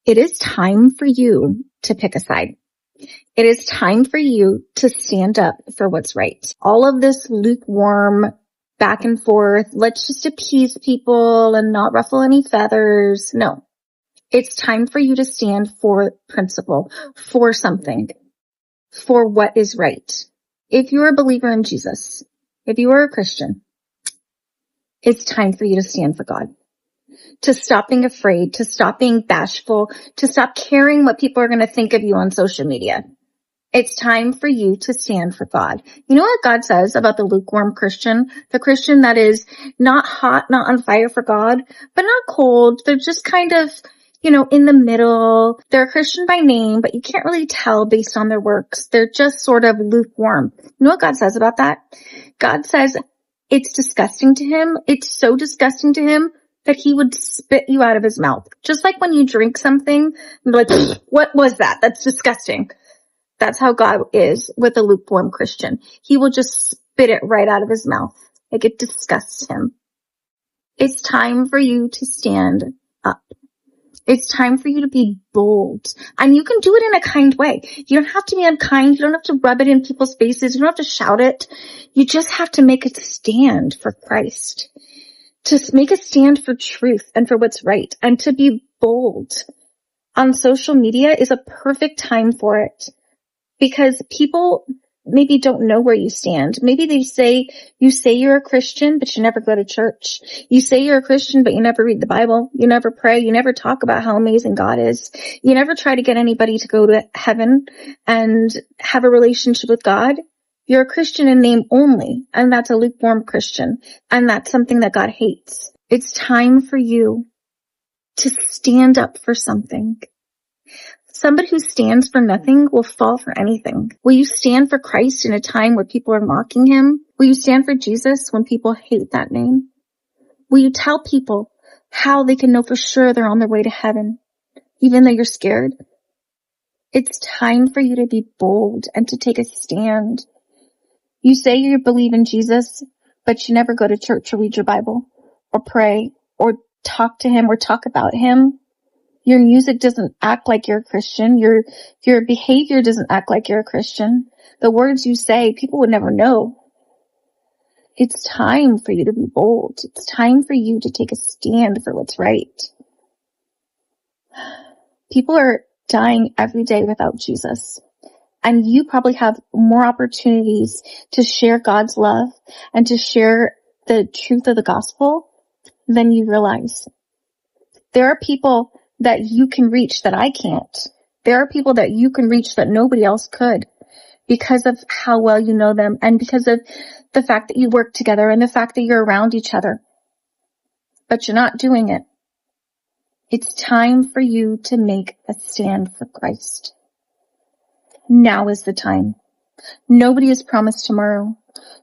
It is time for you to pick a side. It is time for you to stand up for what's right. All of this lukewarm back and forth, let's just appease people and not ruffle any feathers. No, it's time for you to stand for principle, for something, for what is right. If you're a believer in Jesus, if you are a Christian, it's time for you to stand for God, to stop being afraid, to stop being bashful, to stop caring what people are going to think of you on social media. It's time for you to stand for God. You know what God says about the lukewarm Christian? The Christian that is not hot, not on fire for God, but not cold. They're just kind of, in the middle. They're a Christian by name, but you can't really tell based on their works. They're just sort of lukewarm. You know what God says about that? God says it's disgusting to him. It's so disgusting to him that he would spit you out of his mouth. Just like when you drink something, and be like, what was that? That's disgusting. That's how God is with a lukewarm Christian. He will just spit it right out of his mouth. Like it disgusts him. It's time for you to stand up. It's time for you to be bold. And you can do it in a kind way. You don't have to be unkind. You don't have to rub it in people's faces. You don't have to shout it. You just have to make a stand for Christ. To make a stand for truth and for what's right. And to be bold on social media is a perfect time for it. Because people maybe don't know where you stand. Maybe you say you're a Christian, but you never go to church. You say you're a Christian, but you never read the Bible. You never pray. You never talk about how amazing God is. You never try to get anybody to go to heaven and have a relationship with God. You're a Christian in name only, and that's a lukewarm Christian, and that's something that God hates. It's time for you to stand up for something. Somebody who stands for nothing will fall for anything. Will you stand for Christ in a time where people are mocking him? Will you stand for Jesus when people hate that name? Will you tell people how they can know for sure they're on their way to heaven, even though you're scared? It's time for you to be bold and to take a stand. You say you believe in Jesus, but you never go to church or read your Bible or pray or talk to him or talk about him. Your music doesn't act like you're a Christian. Your behavior doesn't act like you're a Christian. The words you say, people would never know. It's time for you to be bold. It's time for you to take a stand for what's right. People are dying every day without Jesus. And you probably have more opportunities to share God's love and to share the truth of the gospel than you realize. There are people that you can reach that I can't. There are people that you can reach that nobody else could because of how well you know them and because of the fact that you work together and the fact that you're around each other. But you're not doing it. It's time for you to make a stand for Christ. Now is the time. Nobody is promised tomorrow.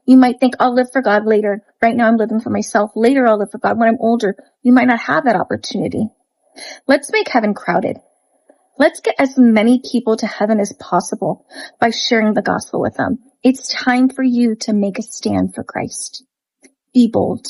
You might think, I'll live for God later. Right now I'm living for myself. Later I'll live for God when I'm older. You might not have that opportunity. Let's make heaven crowded. Let's get as many people to heaven as possible by sharing the gospel with them. It's time for you to make a stand for Christ. Be bold.